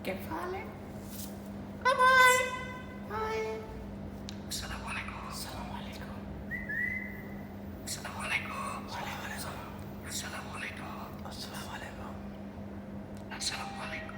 كيف حالك؟ باي باي. السلام عليكم. السلام عليكم. السلام عليكم. وعليكم السلام. السلام عليكم. السلام عليكم. السلام عليكم.